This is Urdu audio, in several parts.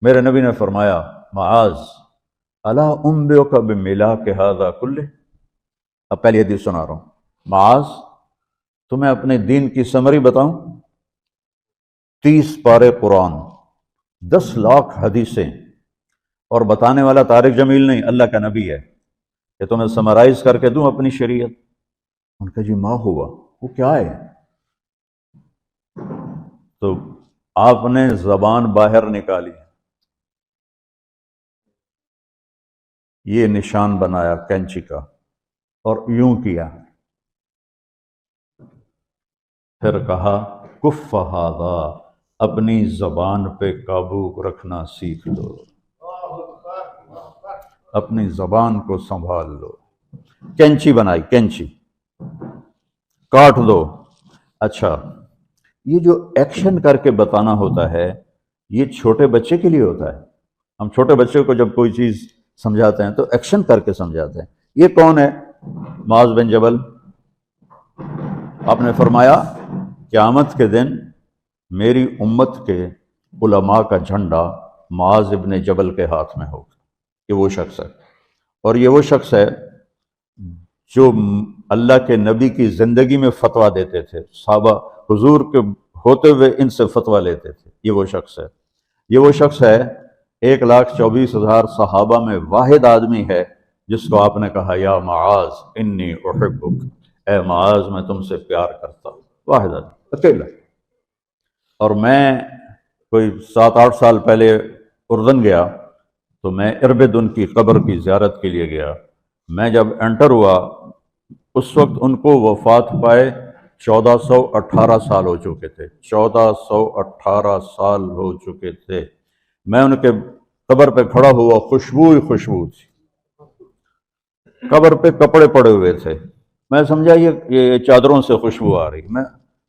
میرے نبی نے فرمایا معاذ الا انبئک بملاک ھذا کلہ، اب پہلی حدیث سنا رہا ہوں، معاذ تمہیں اپنے دین کی سمری بتاؤں، 30 پارے قرآن، 10 لاکھ حدیثیں، اور بتانے والا طارق جمیل نہیں، اللہ کا نبی ہے، کہ تمہیں سمرائز کر کے دوں اپنی شریعت۔ ان کا جی ما ہوا، وہ کیا ہے؟ تو آپ نے زبان باہر نکالی، یہ نشان بنایا کینچی کا اور یوں کیا، پھر کہا کف ھذا، اپنی زبان پہ قابو رکھنا سیکھ لو، اپنی زبان کو سنبھال لو۔ کینچی بنائی، کینچی، کاٹ دو۔ اچھا، یہ جو ایکشن کر کے بتانا ہوتا ہے یہ چھوٹے بچے کے لیے ہوتا ہے۔ ہم چھوٹے بچے کو جب کوئی چیز سمجھاتے ہیں تو ایکشن کر کے سمجھاتے ہیں۔ یہ کون ہے؟ معاذ بن جبل۔ آپ نے فرمایا قیامت کے دن میری امت کے علماء کا جھنڈا معاذ بن جبل کے ہاتھ میں ہوگا۔ یہ وہ شخص ہے، اور یہ وہ شخص ہے جو اللہ کے نبی کی زندگی میں فتویٰ دیتے تھے، صحابہ حضور کے ہوتے ہوئے ان سے فتویٰ لیتے تھے۔ یہ وہ شخص ہے، یہ وہ شخص ہے 1,24,000 صحابہ میں واحد آدمی ہے جس کو آپ نے کہا یا معاذ انی احبک، اے معاذ میں تم سے پیار کرتا ہوں، واحد آدمی، اکیلا۔ اور میں کوئی 7-8 سال پہلے اردن گیا تو میں اربد ان کی قبر کی زیارت کے لیے گیا۔ میں جب انٹر ہوا اس وقت ان کو وفات پائے 1418 سال ہو چکے تھے، 1418 سال ہو چکے تھے۔ میں ان کے قبر پہ کھڑا ہوا، خوشبو ہی خوشبو تھی، قبر پہ کپڑے پڑے ہوئے تھے۔ میں سمجھا یہ چادروں سے خوشبو آ رہی، میں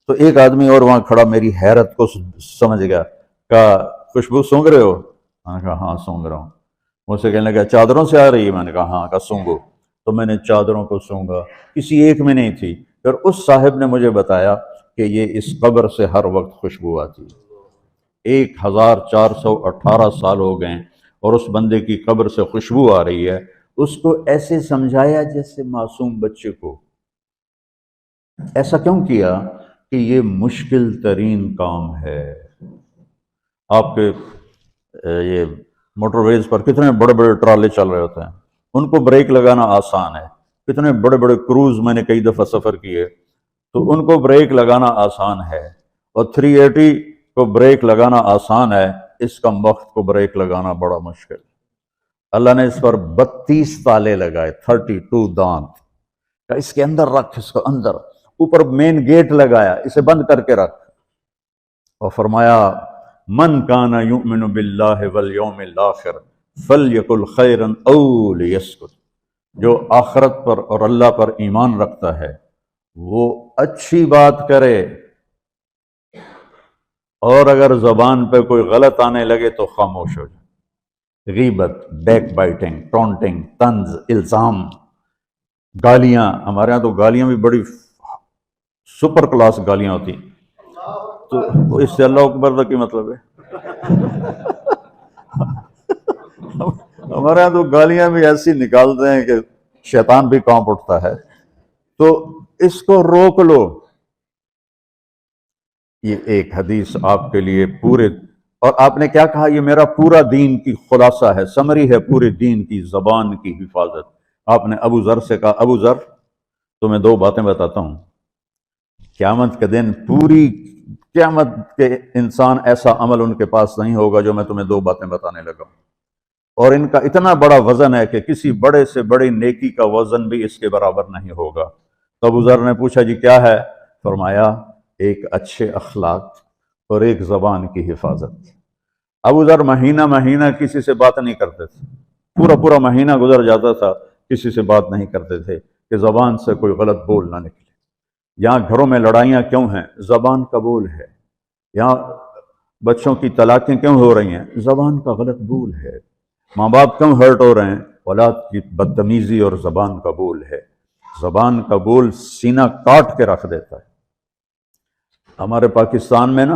تو ایک آدمی اور وہاں کھڑا میری حیرت کو سمجھ گیا، کہا خوشبو سونگ رہے ہو؟ میں نے کہا ہاں سونگ رہا ہوں۔ مجھ سے کہنے لگا چادروں سے آ رہی ہے؟ میں نے کہا ہاں۔ کہا سونگو۔ تو میں نے چادروں کو سونگا، کسی ایک میں نہیں تھی۔ پھر اس صاحب نے مجھے بتایا کہ یہ اس قبر سے ہر وقت خوشبو آتی ہے، 1418 سال ہو گئے اور اس بندے کی قبر سے خوشبو آ رہی ہے۔ اس کو ایسے سمجھایا جیسے معصوم بچے کو۔ ایسا کیوں کیا؟ کہ یہ مشکل ترین کام ہے۔ آپ کے یہ موٹر ویز پر کتنے بڑے بڑے ٹرالے چل رہے ہوتے ہیں، ان کو بریک لگانا آسان ہے۔ کتنے بڑے بڑے کروز میں نے کئی دفعہ سفر کیے تو ان کو بریک لگانا آسان ہے، اور 380 کو بریک لگانا آسان ہے، اس کا وقت کو بریک لگانا بڑا مشکل۔ اللہ نے اس پر 32 تالے لگائے، 32 دانت، کہ اس کے اندر رکھ، اس کو اندر، اوپر مین گیٹ لگایا، اسے بند کر کے رکھ، اور فرمایا من کان یؤمن باللہ والیوم الاخر فلیقل خیرا او لیسکت، جو آخرت پر اور اللہ پر ایمان رکھتا ہے وہ اچھی بات کرے، اور اگر زبان پہ کوئی غلط آنے لگے تو خاموش ہو جائے۔ غیبت، بیک بائٹنگ، ٹونٹنگ، طنز، الزام، گالیاں، ہمارے ہاں تو گالیاں بھی بڑی سپر کلاس گالیاں ہوتی، تو اس سے اللہ اکبر کا کی مطلب ہے؟ ہمارے ہاں تو گالیاں بھی ایسی نکالتے ہیں کہ شیطان بھی کانپ اٹھتا ہے۔ تو اس کو روک لو۔ یہ ایک حدیث آپ کے لیے پورے، اور آپ نے کیا کہا؟ یہ میرا پورا دین کی خلاصہ ہے، سمری ہے پورے دین کی، زبان کی حفاظت۔ آپ نے ابو ذر سے کہا ابو ذر تمہیں 2 باتیں بتاتا ہوں، قیامت کے دن پوری قیامت کے انسان ایسا عمل ان کے پاس نہیں ہوگا جو میں تمہیں 2 باتیں بتانے لگا ہوں، اور ان کا اتنا بڑا وزن ہے کہ کسی بڑے سے بڑی نیکی کا وزن بھی اس کے برابر نہیں ہوگا۔ تو ابو ذر نے پوچھا جی کیا ہے؟ فرمایا ایک اچھے اخلاق اور ایک زبان کی حفاظت۔ ابو ذر مہینہ مہینہ کسی سے بات نہیں کرتے تھے، پورا مہینہ گزر جاتا تھا کسی سے بات نہیں کرتے تھے کہ زبان سے کوئی غلط بول نہ نکلے۔ یہاں گھروں میں لڑائیاں کیوں ہیں؟ زبان کا بول ہے۔ یہاں بچوں کی طلاقیں کیوں ہو رہی ہیں؟ زبان کا غلط بول ہے۔ ماں باپ کیوں ہرٹ ہو رہے ہیں؟ اولاد کی بدتمیزی اور زبان کا بول ہے۔ زبان کا بول سینہ کاٹ کے رکھ دیتا ہے۔ ہمارے پاکستان میں نا